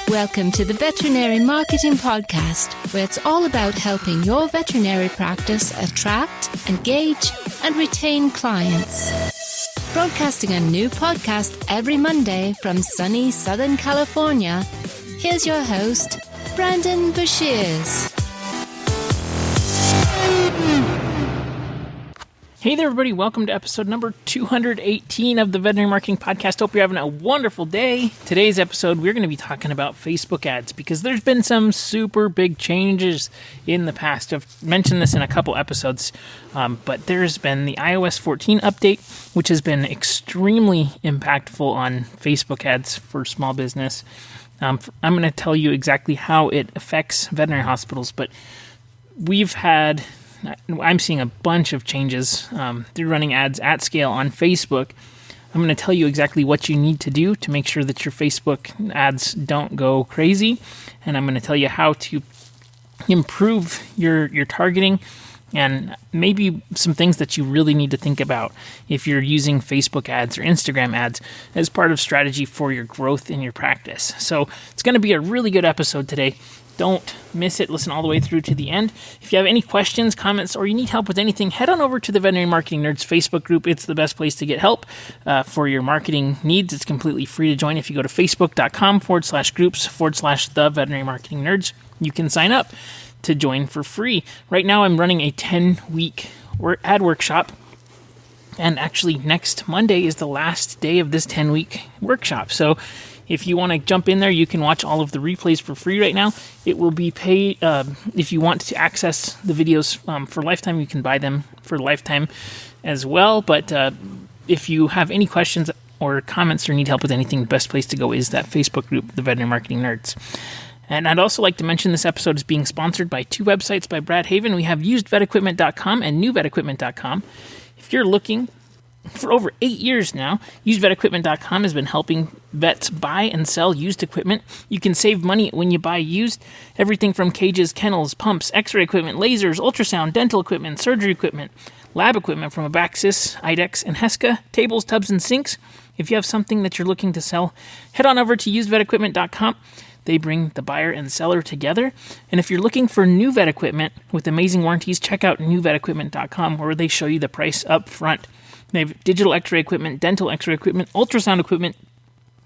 Welcome to the Veterinary Marketing Podcast, where it's all about helping your veterinary practice attract, engage, and retain clients. Broadcasting a new podcast every Monday from sunny Southern California, here's your host, Brandon Bashirs. Hey there, everybody. Welcome to episode number 218 of the Veterinary Marketing Podcast. Hope you're having a wonderful day. Today's episode, we're going to be talking about Facebook ads because there's been some super big changes in the past. I've mentioned this in a couple episodes, but there's been the iOS 14 update, which has been extremely impactful on Facebook ads for small business. I'm going to tell you exactly how it affects veterinary hospitals, but I'm seeing a bunch of changes through running ads at scale on Facebook. I'm going to tell you exactly what you need to do to make sure that your Facebook ads don't go crazy. And I'm going to tell you how to improve your targeting and maybe some things that you really need to think about if you're using Facebook ads or Instagram ads as part of strategy for your growth in your practice. So it's going to be a really good episode today. Don't miss it. Listen all the way through to the end. If you have any questions, comments, or you need help with anything, head on over to the Veterinary Marketing Nerds Facebook group. It's the best place to get help for your marketing needs. It's completely free to join. If you go to facebook.com/groups/the Veterinary Marketing Nerds, you can sign up to join for free. Right now, I'm running a 10-week ad workshop. And actually, next Monday is the last day of this 10-week workshop. So if you want to jump in there, you can watch all of the replays for free right now. It will be paid. If you want to access the videos for lifetime, you can buy them for lifetime as well. But if you have any questions or comments or need help with anything, the best place to go is that Facebook group, the Veterinary Marketing Nerds. And I'd also like to mention this episode is being sponsored by two websites by Brad Haven. We have usedvetequipment.com and newvetequipment.com. If you're looking, for over 8 years now, usedvetequipment.com has been helping vets buy and sell used equipment. You can save money when you buy used. Everything from cages, kennels, pumps, x-ray equipment, lasers, ultrasound, dental equipment, surgery equipment, lab equipment from Abaxis, IDEX, and Heska, tables, tubs, and sinks. If you have something that you're looking to sell, head on over to usedvetequipment.com. They bring the buyer and seller together. And if you're looking for new vet equipment with amazing warranties, check out newvetequipment.com, where they show you the price up front. They have digital x-ray equipment, dental x-ray equipment, ultrasound equipment,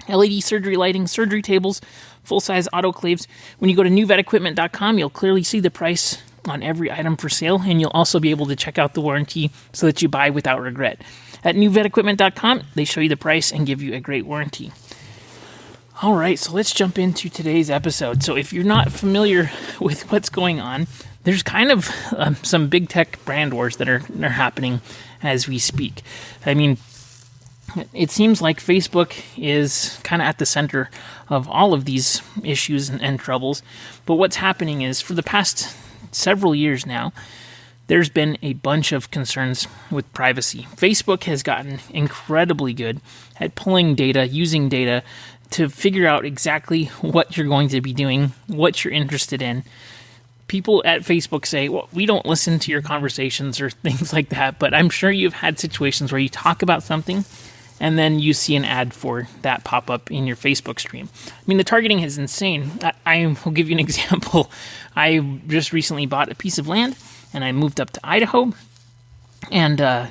LED surgery lighting, surgery tables, full-size autoclaves. When you go to newvetequipment.com, you'll clearly see the price on every item for sale, and you'll also be able to check out the warranty so that you buy without regret. At newvetequipment.com, they show you the price and give you a great warranty. All right, so let's jump into today's episode. So if you're not familiar with what's going on, there's kind of some big tech brand wars that are happening as we speak. I mean, it seems like Facebook is kind of at the center of all of these issues and troubles. But what's happening is, for the past several years now, there's been a bunch of concerns with privacy. Facebook has gotten incredibly good at pulling data, using data to figure out exactly what you're going to be doing, what you're interested in. People at Facebook say, well, we don't listen to your conversations or things like that, but I'm sure you've had situations where you talk about something and then you see an ad for that pop up in your Facebook stream. I mean, the targeting is insane. I will give you an example. I just recently bought a piece of land and I moved up to Idaho, and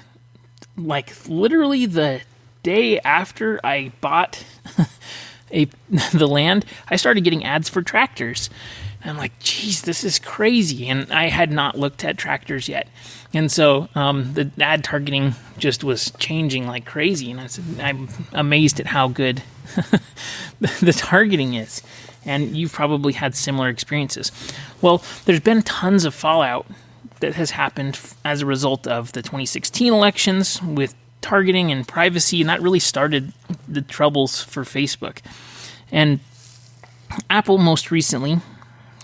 literally the day after I bought the land, I started getting ads for tractors. I'm like, geez, this is crazy. And I had not looked at tractors yet. And so the ad targeting just was changing like crazy. And I said, I'm amazed at how good the targeting is. And you've probably had similar experiences. Well, there's been tons of fallout that has happened as a result of the 2016 elections with targeting and privacy. And that really started the troubles for Facebook. And Apple most recently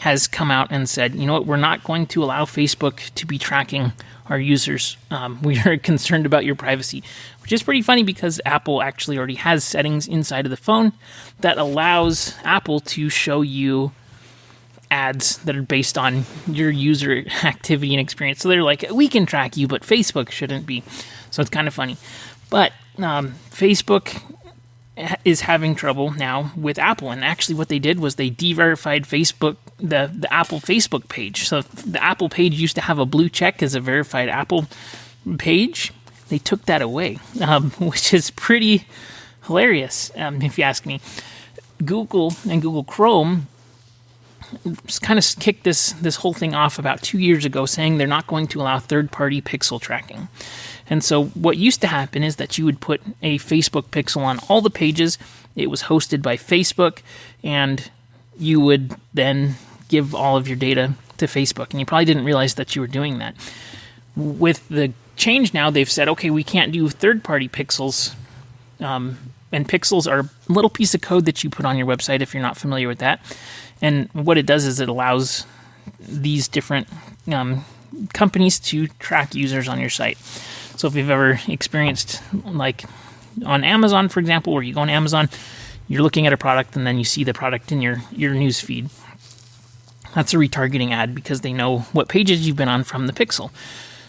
has come out and said, you know what, we're not going to allow Facebook to be tracking our users. We are concerned about your privacy, which is pretty funny because Apple actually already has settings inside of the phone that allows Apple to show you ads that are based on your user activity and experience. So they're like, we can track you, but Facebook shouldn't be. So it's kind of funny. But Facebook is having trouble now with Apple. And actually what they did was they de-verified Facebook, the Apple Facebook page. So the Apple page used to have a blue check as a verified Apple page. They took that away, which is pretty hilarious, if you ask me. Google and Google Chrome kind of kicked this whole thing off about 2 years ago, saying they're not going to allow third-party pixel tracking. And so what used to happen is that you would put a Facebook pixel on all the pages. It was hosted by Facebook, and you would then give all of your data to Facebook. And you probably didn't realize that you were doing that. With the change now, they've said, okay, we can't do third-party pixels. And pixels are a little piece of code that you put on your website if you're not familiar with that. And what it does is it allows these different companies to track users on your site. So if you've ever experienced, like on Amazon, for example, where you go on Amazon, you're looking at a product and then you see the product in your news feed. That's a retargeting ad because they know what pages you've been on from the pixel.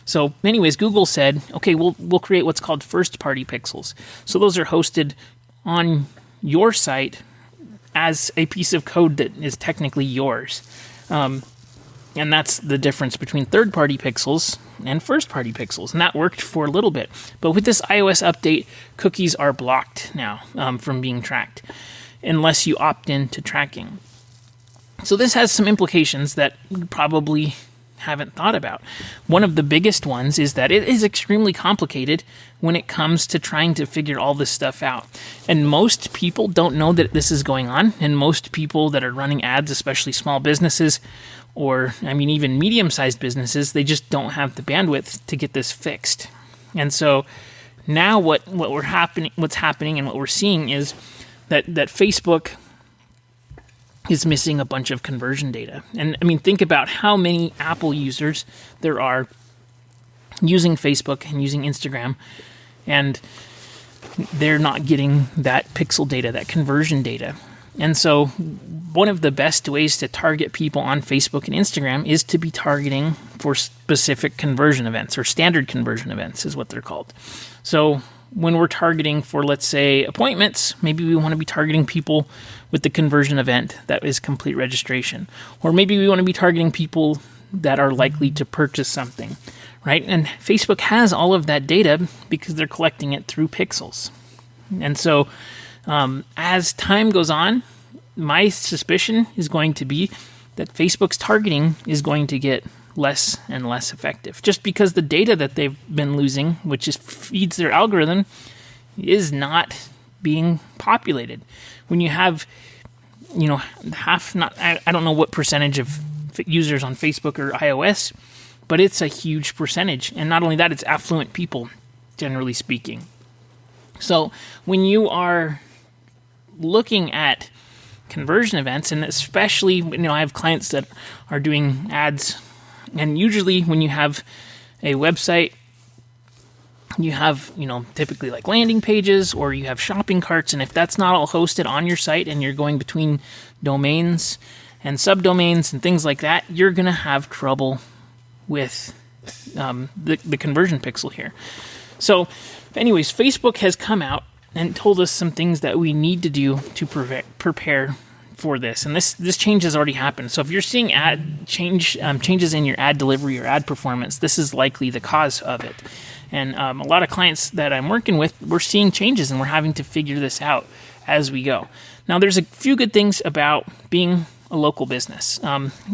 So anyways, Google said, okay, we'll create what's called first-party pixels. So those are hosted on your site as a piece of code that is technically yours. And that's the difference between third-party pixels and first-party pixels. And that worked for a little bit. But with this iOS update, cookies are blocked now from being tracked, unless you opt in to tracking. So this has some implications that you probably haven't thought about. One of the biggest ones is that it is extremely complicated when it comes to trying to figure all this stuff out. And most people don't know that this is going on. And most people that are running ads, especially small businesses, or even medium-sized businesses, they just don't have the bandwidth to get this fixed. And so now what's happening and what we're seeing is that Facebook is missing a bunch of conversion data. And think about how many Apple users there are using Facebook and using Instagram, and they're not getting that pixel data, that conversion data. And so one of the best ways to target people on Facebook and Instagram is to be targeting for specific conversion events, or standard conversion events is what they're called. So when we're targeting for, let's say, appointments, maybe we want to be targeting people with the conversion event that is complete registration. Or maybe we want to be targeting people that are likely to purchase something, right? And Facebook has all of that data because they're collecting it through pixels. And so as time goes on, my suspicion is going to be that Facebook's targeting is going to get less and less effective, just because the data that they've been losing, which feeds their algorithm, is not being populated. When you have, I don't know what percentage of users on Facebook or iOS, but it's a huge percentage. And not only that, it's affluent people, generally speaking. So when you are looking at conversion events, and especially, I have clients that are doing ads, and usually when you have a website, you have, typically like landing pages, or you have shopping carts, and if that's not all hosted on your site and you're going between domains and subdomains and things like that, you're going to have trouble with the conversion pixel here. So anyways, Facebook has come out and told us some things that we need to do to prepare for this. And this change has already happened. So if you're seeing changes in your ad delivery or ad performance, this is likely the cause of it. And a lot of clients that I'm working with, we're seeing changes and we're having to figure this out as we go. Now, there's a few good things about being a local business,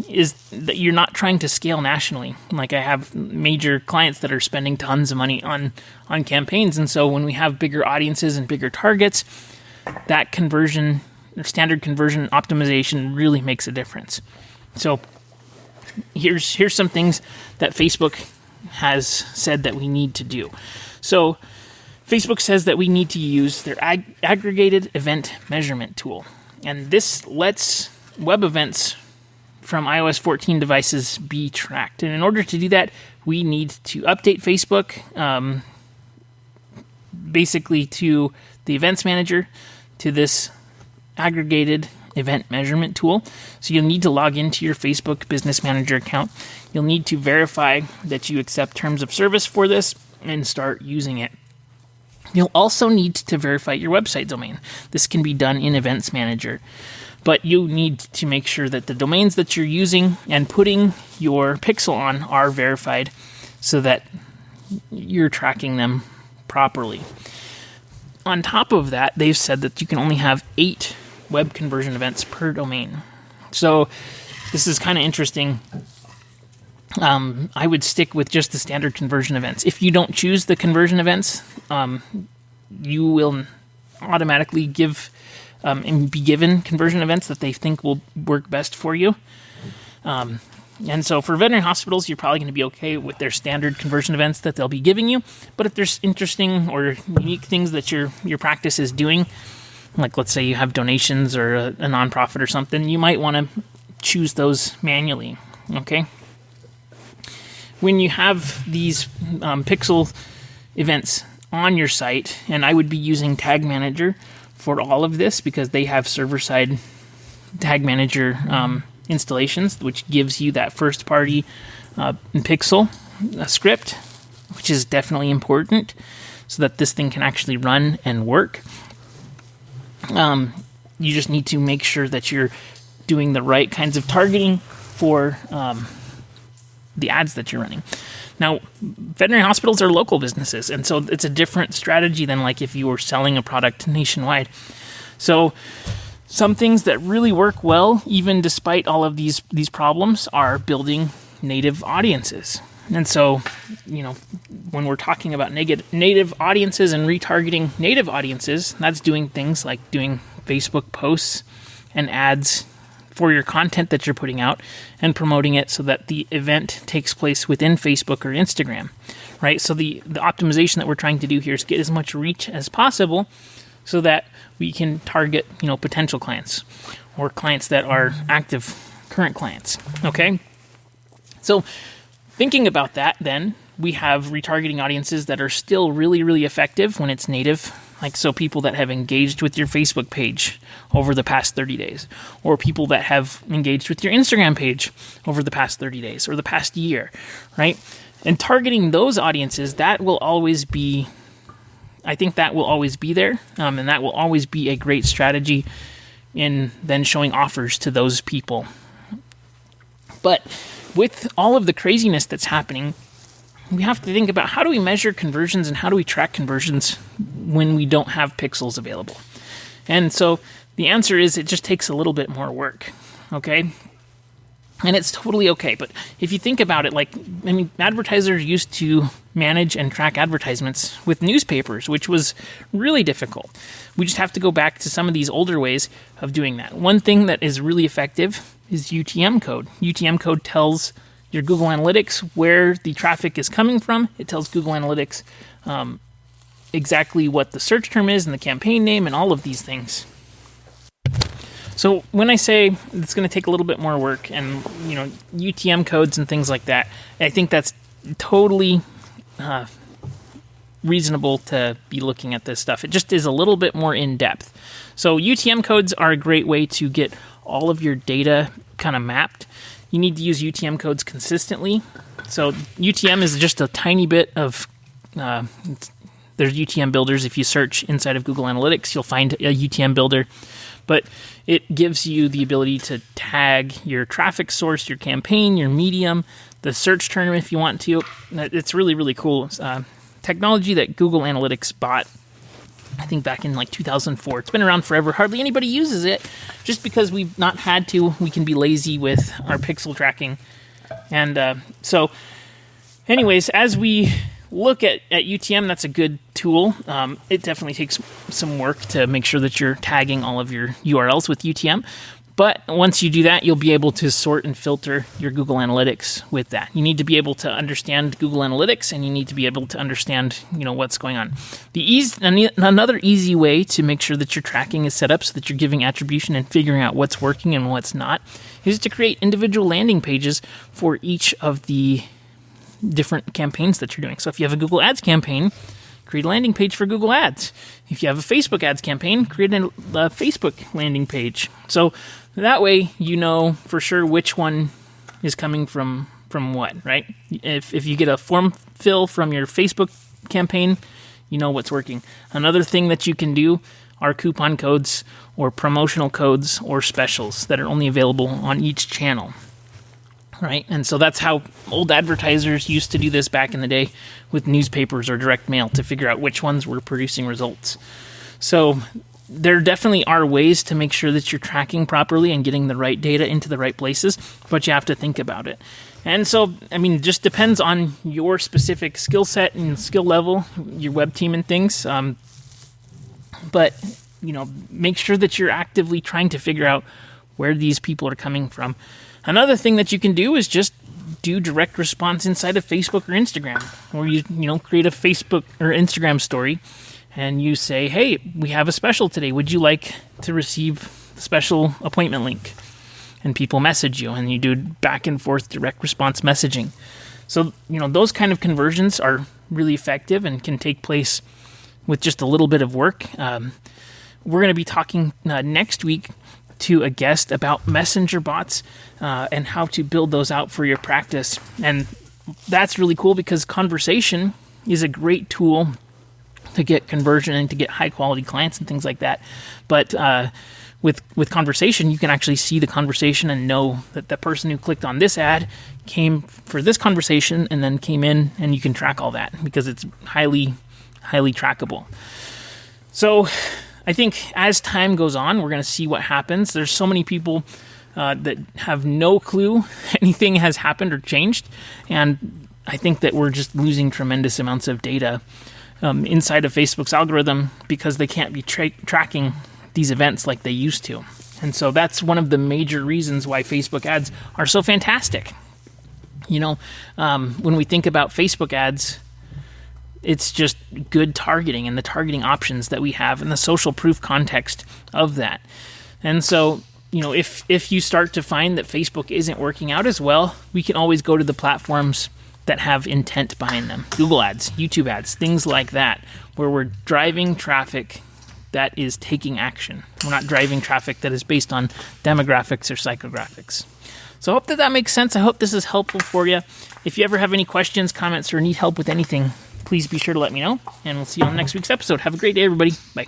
is that you're not trying to scale nationally. Like, I have major clients that are spending tons of money on campaigns. And so when we have bigger audiences and bigger targets, that conversion, standard conversion optimization really makes a difference. So here's some things that Facebook has said that we need to do. So Facebook says that we need to use their aggregated event measurement tool. And this lets web events from iOS 14 devices be tracked. And in order to do that, we need to update Facebook, basically to the events manager, to this aggregated event measurement tool. So you'll need to log into your Facebook Business Manager account. You'll need to verify that you accept terms of service for this and start using it. You'll also need to verify your website domain. This can be done in Events Manager, but you need to make sure that the domains that you're using and putting your pixel on are verified so that you're tracking them properly. On top of that, they've said that you can only have 8 web conversion events per domain. So this is kind of interesting. I would stick with just the standard conversion events. If you don't choose the conversion events, you will automatically give and be given conversion events that they think will work best for you. And so for veterinary hospitals, you're probably going to be okay with their standard conversion events that they'll be giving you. But if there's interesting or unique things that your practice is doing, like let's say you have donations or a nonprofit or something, you might want to choose those manually, okay? When you have these pixel events on your site, and I would be using Tag Manager for all of this because they have server-side Tag Manager installations, which gives you that first-party pixel script, which is definitely important so that this thing can actually run and work. You just need to make sure that you're doing the right kinds of targeting for the ads that you're running. Now, veterinary hospitals are local businesses, and so it's a different strategy than like if you were selling a product nationwide. So some things that really work well, even despite all of these problems, are building native audiences. And so, when we're talking about native audiences and retargeting native audiences, that's doing things like doing Facebook posts and ads for your content that you're putting out and promoting it so that the event takes place within Facebook or Instagram, right? So the optimization that we're trying to do here is get as much reach as possible so that we can target, potential clients or clients that are active current clients, okay? So thinking about that, then, we have retargeting audiences that are still really, really effective when it's native, like so people that have engaged with your Facebook page over the past 30 days, or people that have engaged with your Instagram page over the past 30 days or the past year, right? And targeting those audiences, that will always be, I think that will always be there, and that will always be a great strategy in then showing offers to those people. But with all of the craziness that's happening, we have to think about how do we measure conversions and how do we track conversions when we don't have pixels available. And so the answer is it just takes a little bit more work, okay? And it's totally okay. But if you think about it, advertisers used to manage and track advertisements with newspapers, which was really difficult. We just have to go back to some of these older ways of doing that. One thing that is really effective is UTM code. UTM code tells your Google Analytics where the traffic is coming from. It tells Google Analytics exactly what the search term is and the campaign name and all of these things. So when I say it's going to take a little bit more work and, UTM codes and things like that, I think that's totally reasonable to be looking at this stuff. It just is a little bit more in depth. So UTM codes are a great way to get all of your data kind of mapped. You need to use UTM codes consistently. So UTM is just a tiny bit of, there's UTM builders. If you search inside of Google Analytics, you'll find a UTM builder. But it gives you the ability to tag your traffic source, your campaign, your medium, the search term if you want to. It's really, really cool. Technology that Google Analytics bought, I think back in 2004. It's been around forever. Hardly anybody uses it just because we've not had to. We can be lazy with our pixel tracking. And so anyways, as we look at UTM, that's a good tool. It definitely takes some work to make sure that you're tagging all of your URLs with UTM. But once you do that, you'll be able to sort and filter your Google Analytics with that. You need to be able to understand Google Analytics, and you need to be able to understand, what's going on. Another easy way to make sure that your tracking is set up so that you're giving attribution and figuring out what's working and what's not is to create individual landing pages for each of the different campaigns that you're doing. So if you have a Google Ads campaign, create a landing page for Google Ads. If you have a Facebook Ads campaign, create a Facebook landing page. So that way you know for sure which one is coming from what, right? If you get a form fill from your Facebook campaign, you know what's working. Another thing that you can do are coupon codes or promotional codes or specials that are only available on each channel, right? And so that's how old advertisers used to do this back in the day with newspapers or direct mail to figure out which ones were producing results. So there definitely are ways to make sure that you're tracking properly and getting the right data into the right places, but you have to think about it. And so, I mean, it just depends on your specific skill set and skill level, your web team and things. But, make sure that you're actively trying to figure out where these people are coming from. Another thing that you can do is just do direct response inside of Facebook or Instagram, where you create a Facebook or Instagram story and you say, hey, we have a special today. Would you like to receive the special appointment link? And people message you, and you do back and forth direct response messaging. So, those kind of conversions are really effective and can take place with just a little bit of work. We're going to be talking next week to a guest about messenger bots and how to build those out for your practice. And that's really cool because conversation is a great tool to get conversion and to get high quality clients and things like that. But with conversation, you can actually see the conversation and know that the person who clicked on this ad came for this conversation and then came in, and you can track all that because it's highly trackable. So I think as time goes on, we're going to see what happens. There's so many people that have no clue anything has happened or changed. And I think that we're just losing tremendous amounts of data inside of Facebook's algorithm because they can't be tracking these events like they used to. And so that's one of the major reasons why Facebook ads are so fantastic. When we think about Facebook ads, it's just good targeting and the targeting options that we have and the social proof context of that. And so, if you start to find that Facebook isn't working out as well, we can always go to the platforms that have intent behind them. Google ads, YouTube ads, things like that, where we're driving traffic that is taking action. We're not driving traffic that is based on demographics or psychographics. So I hope that makes sense. I hope this is helpful for you. If you ever have any questions, comments, or need help with anything, please be sure to let me know, and we'll see you on next week's episode. Have a great day, everybody. Bye.